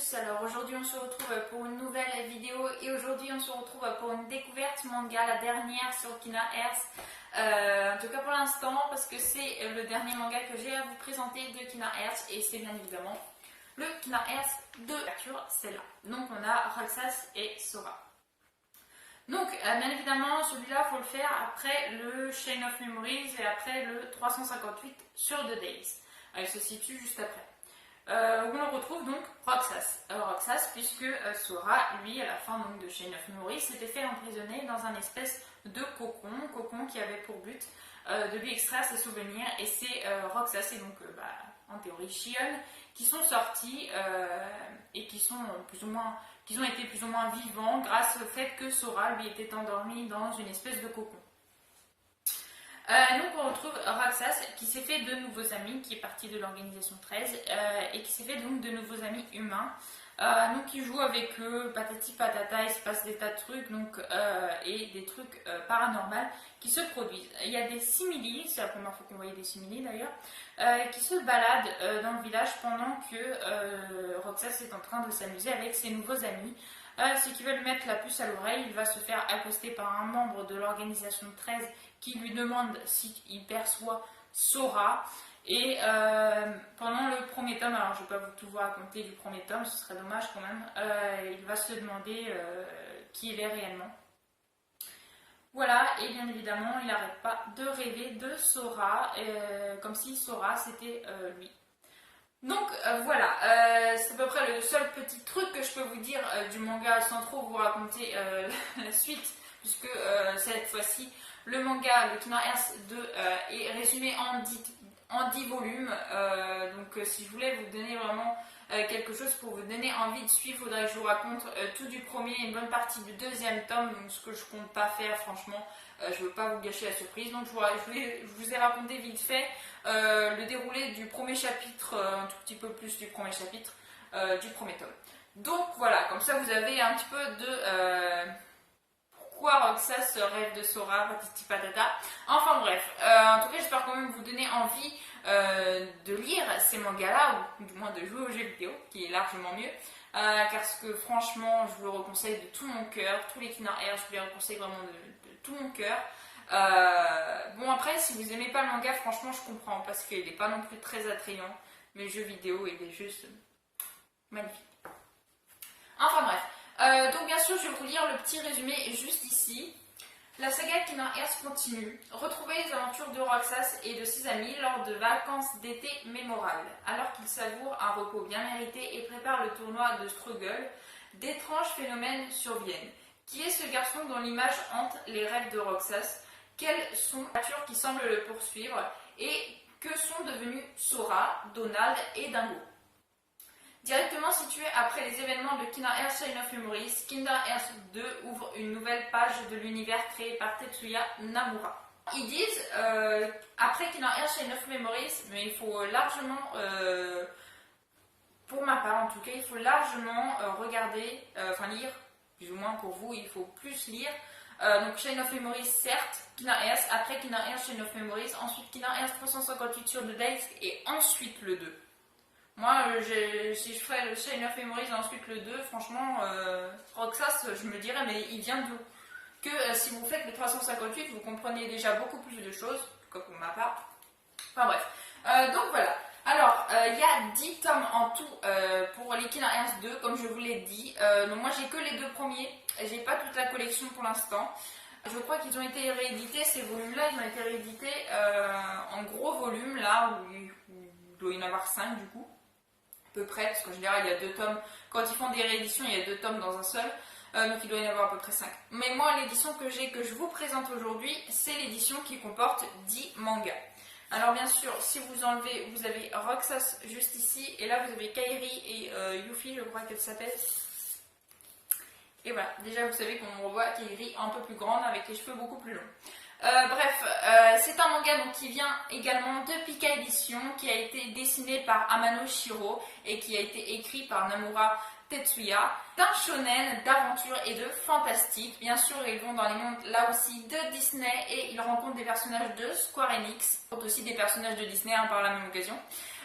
tous, alors aujourd'hui on se retrouve pour une nouvelle vidéo et aujourd'hui on se retrouve pour une découverte manga, la dernière sur Kina Earth, en tout cas pour l'instant parce que c'est le dernier manga que j'ai à vous présenter de Kina Earth et c'est bien évidemment le Kina Earth de lecture, c'est là. Donc on a Roxas et Sora. Donc bien évidemment celui-là il faut le faire après le Chain of Memories et après le 358 sur The Days. Il se situe juste après. Où on retrouve donc Roxas. Roxas, puisque Sora, lui, à la fin donc, de Chain of Memories, s'était fait emprisonner dans un espèce de cocon qui avait pour but de lui extraire ses souvenirs. Et c'est Roxas et donc en théorie Shion qui sont sortis et qui ont été plus ou moins vivants grâce au fait que Sora lui était endormi dans une espèce de cocon. Donc on retrouve Roxas qui s'est fait de nouveaux amis, qui est parti de l'organisation 13 et qui s'est fait donc de nouveaux amis humains. Donc il joue avec eux, patati patata, il se passe des tas de trucs et des trucs paranormaux qui se produisent. Il y a des simili, c'est la première fois qu'on voyait des simili d'ailleurs, qui se baladent dans le village pendant que Roxas est en train de s'amuser avec ses nouveaux amis. Ce qui va lui mettre la puce à l'oreille, il va se faire accoster par un membre de l'organisation 13 qui lui demande s'il perçoit Sora. Et pendant le premier tome, alors je ne vais pas tout vous raconter du premier tome, ce serait dommage quand même, il va se demander qui il est réellement. Voilà, et bien évidemment, il n'arrête pas de rêver de Sora, comme si Sora c'était lui. Donc voilà, c'est à peu près le seul petit truc que je peux vous dire du manga sans trop vous raconter la suite, puisque cette fois-ci le manga, le Kina Earth 2 est résumé en 10 volumes, donc si je voulais vous donner vraiment quelque chose pour vous donner envie de suivre, il faudrait que je vous raconte tout du premier et une bonne partie du deuxième tome, donc ce que je compte pas faire franchement, je veux pas vous gâcher la surprise, donc je vous ai raconté vite fait le déroulé du premier chapitre, un tout petit peu plus du premier chapitre du premier tome. Donc voilà, comme ça vous avez un petit peu de pourquoi Roxas rêve de Sora, patati patata. Enfin bref, en tout cas j'espère quand même vous donner envie de lire ces mangas-là, ou du moins de jouer aux jeux vidéo, qui est largement mieux. Parce que franchement, je vous le reconseille de tout mon cœur, tous les Kina Earth, je vous les reconseille vraiment de tout mon cœur. Bon après, si vous aimez pas le manga, franchement je comprends, parce qu'il n'est pas non plus très attrayant, mais le jeu vidéo il est juste magnifique. Enfin bref. Donc bien sûr je vais vous lire le petit résumé juste ici. La saga Kina Earth continue. Retrouvez les aventures de Roxas et de ses amis lors de vacances d'été mémorables. Alors qu'ils savourent un repos bien mérité et préparent le tournoi de Struggle, d'étranges phénomènes surviennent. Qui est ce garçon dont l'image hante les rêves de Roxas? Quelles sont les créatures qui semblent le poursuivre? Et que sont devenus Sora, Donald et Dingo? Directement situé après les événements de Kina Earth Chain of Memories, Kina Earth 2 ouvre une nouvelle page de l'univers créé par Tetsuya Nomura. Ils disent, après Kina Earth Chain of Memories, mais il faut largement, pour ma part en tout cas, il faut largement regarder, lire, plus ou moins pour vous, il faut plus lire. Donc Chain of Memories certes, Kina Earth, après Kina Earth Chain of Memories, ensuite Kina Earth 358 sur The Days et ensuite le 2. Moi, si je ferais le Chain of Memories et ensuite le 2, franchement, Roxas, je me dirais, mais il vient d'où? Que si vous faites le 358, vous comprenez déjà beaucoup plus de choses, en tout cas pour ma part. Enfin bref. Donc voilà. Alors, il y a 10 tomes en tout pour les Kina Earth 2, comme je vous l'ai dit. Donc moi, j'ai que les deux premiers. J'ai pas toute la collection pour l'instant. Je crois qu'ils ont été réédités, ces volumes-là, ils ont été réédités en gros volumes, là, où il doit y en avoir 5 du coup. Peu près, parce qu'en général il y a 2 tomes, quand ils font des rééditions il y a 2 tomes dans un seul, donc il doit y en avoir à peu près 5. Mais moi l'édition que j'ai, que je vous présente aujourd'hui, c'est l'édition qui comporte 10 mangas. Alors bien sûr, si vous enlevez, vous avez Roxas juste ici, et là vous avez Kairi et Yuffie, je crois qu'elle s'appelle. Et voilà, déjà vous savez qu'on revoit Kairi un peu plus grande avec les cheveux beaucoup plus longs. C'est un manga donc, qui vient également de Pika Edition, qui a été dessiné par Amano Shiro et qui a été écrit par Nomura Tetsuya. C'est un shonen d'aventure et de fantastique. Bien sûr, ils vont dans les mondes là aussi de Disney et ils rencontrent des personnages de Square Enix, aussi des personnages de Disney par la même occasion.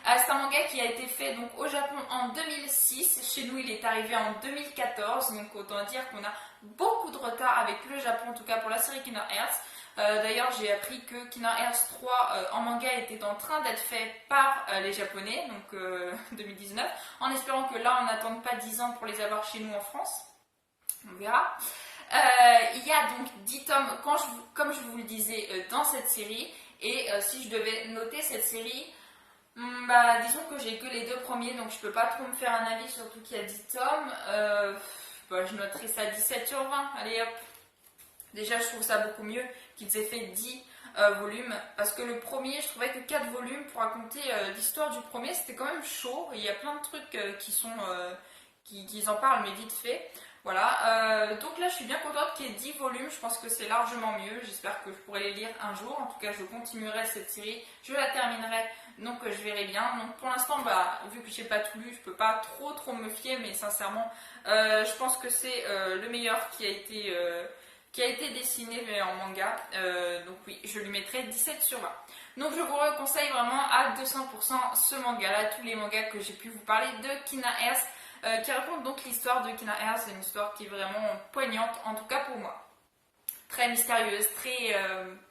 C'est un manga qui a été fait donc au Japon en 2006. Chez nous, il est arrivé en 2014. Donc autant dire qu'on a beaucoup de retard avec le Japon, en tout cas pour la série Kingdom Hearts. D'ailleurs, j'ai appris que Kingdom Hearts 3 en manga était en train d'être fait par les Japonais, donc 2019, en espérant que là, on n'attende pas 10 ans pour les avoir chez nous en France. On verra. Il y a donc 10 tomes, comme je vous le disais, dans cette série. Et si je devais noter cette série, disons que j'ai que les 2 premiers, donc je peux pas trop me faire un avis, surtout qu'il y a 10 tomes. Je noterai ça 17 sur 20. Allez hop. Déjà, je trouve ça beaucoup mieux qu'ils aient fait 10 volumes, parce que le premier, je trouvais que 4 volumes pour raconter l'histoire du premier, c'était quand même chaud. Il y a plein de trucs qui en parlent, mais vite fait. Voilà, donc là je suis bien contente qu'il y ait 10 volumes, je pense que c'est largement mieux, j'espère que je pourrai les lire un jour, en tout cas je continuerai cette série, je la terminerai, donc je verrai bien. Donc pour l'instant, vu que j'ai pas tout lu, je peux pas trop me fier, mais sincèrement, je pense que c'est le meilleur qui a été dessiné mais en manga, donc oui, je lui mettrai 17 sur 20. Donc je vous conseille vraiment à 200% ce manga-là, tous les mangas que j'ai pu vous parler de Kingdom Hearts, qui raconte donc l'histoire de Kingdom Hearts, une histoire qui est vraiment poignante, en tout cas pour moi. Très mystérieuse,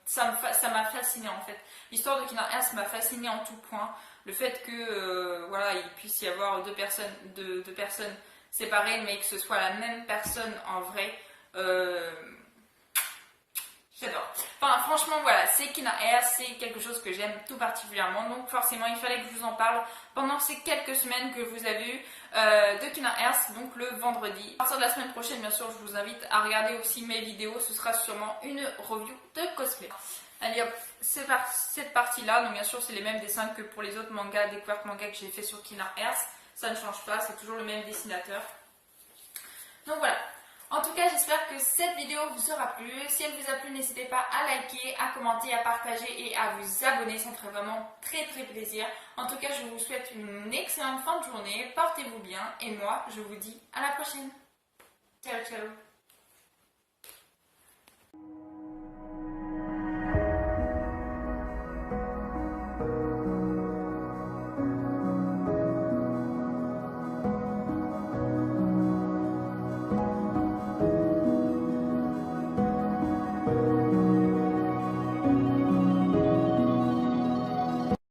ça m'a fascinée en fait. L'histoire de Kingdom Hearts m'a fascinée en tout point. Le fait que il puisse y avoir deux personnes séparées, mais que ce soit la même personne en vrai. J'adore. Enfin, franchement, voilà, c'est Kingdom Hearts, c'est quelque chose que j'aime tout particulièrement. Donc, forcément, il fallait que je vous en parle pendant ces quelques semaines que vous avez eues de Kingdom Hearts, donc le vendredi. À partir de la semaine prochaine, bien sûr, je vous invite à regarder aussi mes vidéos. Ce sera sûrement une review de cosplay. Allez hop, c'est cette partie-là. Donc, bien sûr, c'est les mêmes dessins que pour les autres mangas, découvertes mangas que j'ai fait sur Kingdom Hearts. Ça ne change pas, c'est toujours le même dessinateur. Donc, voilà. En tout cas, j'espère que cette vidéo vous aura plu. Si elle vous a plu, n'hésitez pas à liker, à commenter, à partager et à vous abonner. Ça me ferait vraiment très plaisir. En tout cas, je vous souhaite une excellente fin de journée. Portez-vous bien et moi, je vous dis à la prochaine. Ciao, ciao.